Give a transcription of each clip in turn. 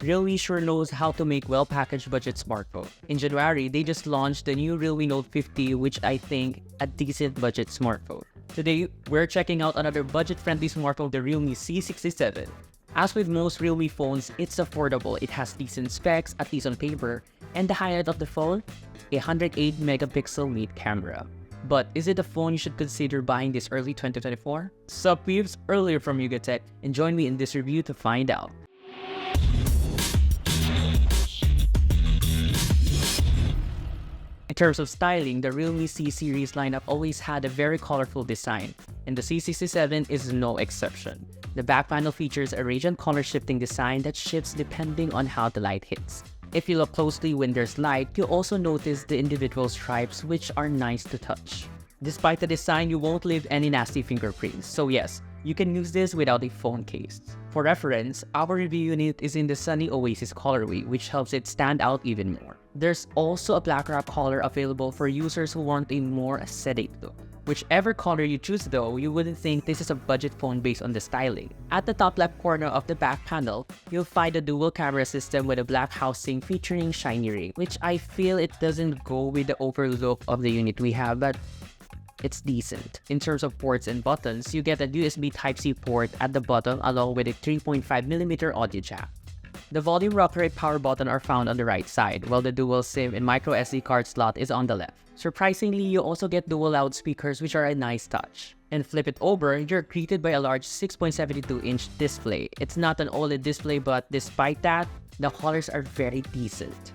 Realme sure knows how to make well-packaged budget smartphone. In January, they just launched the new Realme Note 50, which I think a decent budget smartphone. Today, we're checking out another budget-friendly smartphone, the Realme C67. As with most Realme phones, it's affordable. It has decent specs, at least on paper, and the highlight of the phone, a 108 megapixel mid camera. But is it a phone you should consider buying this early 2024? Sup peeps, earlier from Yugatech, and join me in this review to find out. In terms of styling, the Realme C series lineup always had a very colorful design, and the C67 is no exception. The back panel features a radiant color shifting design that shifts depending on how the light hits. If you look closely when there's light, you'll also notice the individual stripes, which are nice to touch. Despite the design, you won't leave any nasty fingerprints, so yes, you can use this without a phone case. For reference, our review unit is in the Sunny Oasis colorway, which helps it stand out even more. There's also a black wrap color available for users who want a more aesthetic look. Whichever color you choose though, you wouldn't think this is a budget phone based on the styling. At the top left corner of the back panel, you'll find a dual camera system with a black housing featuring shiny ring, which I feel it doesn't go with the overall look of the unit we have, but it's decent. In terms of ports and buttons, you get a USB Type-C port at the bottom along with a 3.5mm audio jack. The volume rocker and power button are found on the right side, while the dual SIM and micro SD card slot is on the left. Surprisingly, you also get dual loudspeakers, which are a nice touch. And flip it over, you're greeted by a large 6.72-inch display. It's not an OLED display, but despite that, the colors are very decent.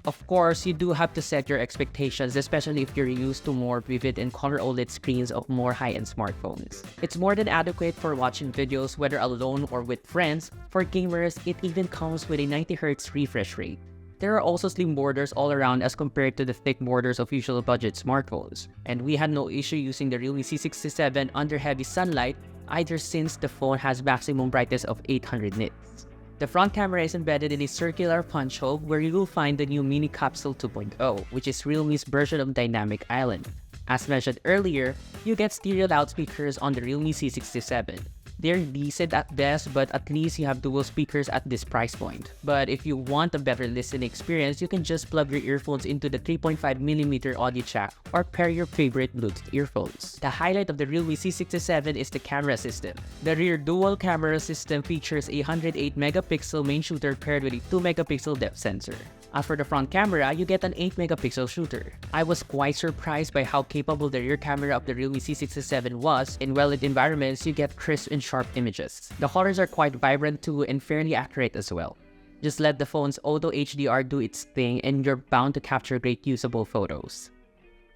Of course, you do have to set your expectations, especially if you're used to more vivid and color OLED screens of more high-end smartphones. It's more than adequate for watching videos, whether alone or with friends. For gamers, it even comes with a 90Hz refresh rate. There are also slim borders all around as compared to the thick borders of usual budget smartphones. And we had no issue using the Realme C67 under heavy sunlight, either since the phone has maximum brightness of 800 nits. The front camera is embedded in a circular punch hole where you will find the new Mini Capsule 2.0, which is Realme's version of Dynamic Island. As mentioned earlier, you get stereo loudspeakers on the Realme C67. They're decent at best, but at least you have dual speakers at this price point. But if you want a better listening experience, you can just plug your earphones into the 3.5mm audio jack or pair your favorite Bluetooth earphones. The highlight of the Realme C67 is the camera system. The rear dual camera system features a 108 megapixel main shooter paired with a 2 megapixel depth sensor. As for the front camera, you get an 8 megapixel shooter. I was quite surprised by how capable the rear camera of the Realme C67 was. In well-lit environments, you get crisp and sharp images. The colors are quite vibrant too and fairly accurate as well. Just let the phone's auto HDR do its thing and you're bound to capture great usable photos.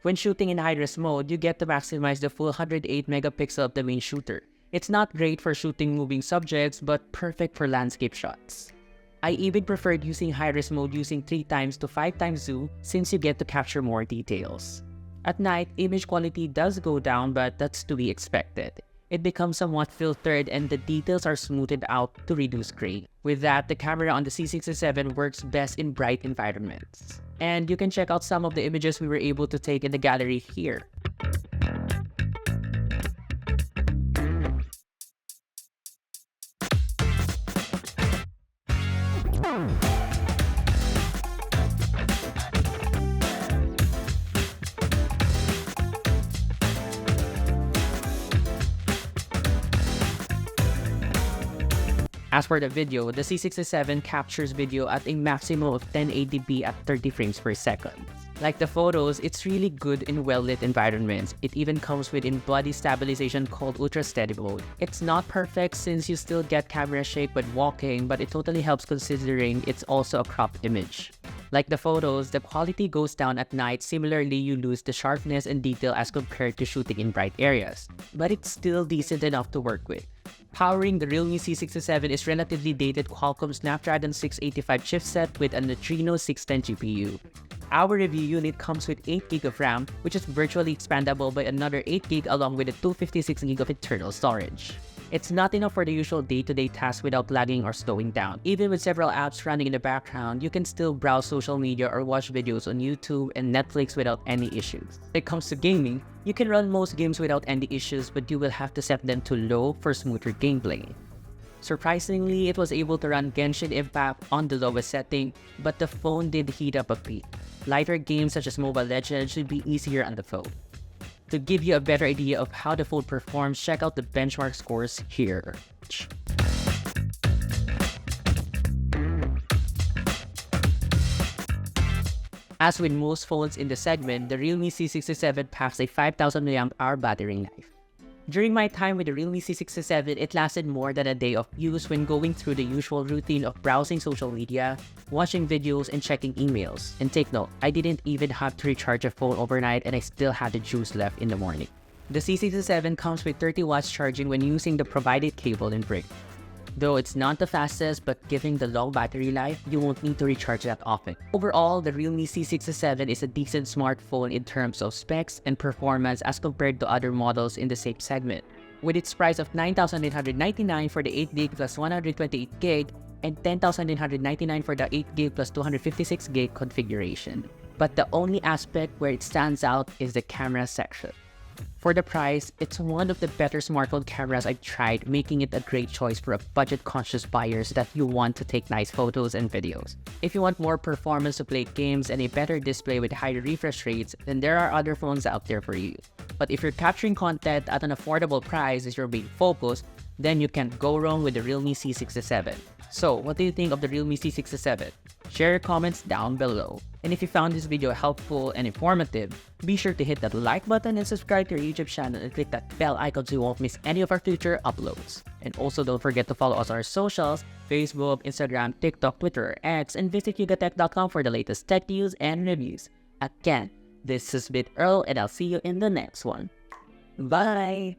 When shooting in high-res mode, you get to maximize the full 108 megapixel of the main shooter. It's not great for shooting moving subjects, but perfect for landscape shots. I even preferred using high-res mode using 3x to 5x zoom since you get to capture more details. At night, image quality does go down, but that's to be expected. It becomes somewhat filtered and the details are smoothed out to reduce grain. With that, the camera on the C67 works best in bright environments. And you can check out some of the images we were able to take in the gallery here. As for the video, the C67 captures video at a maximum of 1080p at 30 frames per second. Like the photos, it's really good in well-lit environments. It even comes with in-body stabilization called Ultra Steady mode. It's not perfect since you still get camera shake when walking, but it totally helps considering it's also a cropped image. Like the photos, the quality goes down at night. Similarly, you lose the sharpness and detail as compared to shooting in bright areas. But it's still decent enough to work with. Powering the Realme C67 is relatively dated Qualcomm Snapdragon 685 chipset with a Neutrino 610 GPU. Our review unit comes with 8GB of RAM, which is virtually expandable by another 8GB along with a 256GB of internal storage. It's not enough for the usual day-to-day tasks without lagging or slowing down. Even with several apps running in the background, you can still browse social media or watch videos on YouTube and Netflix without any issues. When it comes to gaming, you can run most games without any issues, but you will have to set them to low for smoother gameplay. Surprisingly, it was able to run Genshin Impact on the lowest setting, but the phone did heat up a bit. Lighter games such as Mobile Legends should be easier on the phone. To give you a better idea of how the phone performs, check out the benchmark scores here. As with most phones in the segment, the Realme C67 packs a 5000 mAh battery life. During my time with the Realme C67, it lasted more than a day of use when going through the usual routine of browsing social media, watching videos, and checking emails. And take note, I didn't even have to recharge a phone overnight and I still had the juice left in the morning. The C67 comes with 30 watts charging when using the provided cable and brick. Though it's not the fastest, but given the long battery life, you won't need to recharge that often. Overall, the Realme C67 is a decent smartphone in terms of specs and performance as compared to other models in the same segment. With its price of $9,899 for the 8GB plus 128GB and $10,999 for the 8GB plus 256GB configuration. But the only aspect where it stands out is the camera section. For the price, it's one of the better smartphone cameras I've tried, making it a great choice for a budget-conscious buyers that you want to take nice photos and videos. If you want more performance to play games and a better display with higher refresh rates, then there are other phones out there for you. But if you're capturing content at an affordable price as your main focus, then you can't go wrong with the Realme C67. So, what do you think of the Realme C67? Share your comments down below. And if you found this video helpful and informative, be sure to hit that like button and subscribe to our YouTube channel and click that bell icon so you won't miss any of our future uploads. And also don't forget to follow us on our socials, Facebook, Instagram, TikTok, Twitter, X, and visit Yugatech.com for the latest tech news and reviews. Again, this has been Earl and I'll see you in the next one. Bye!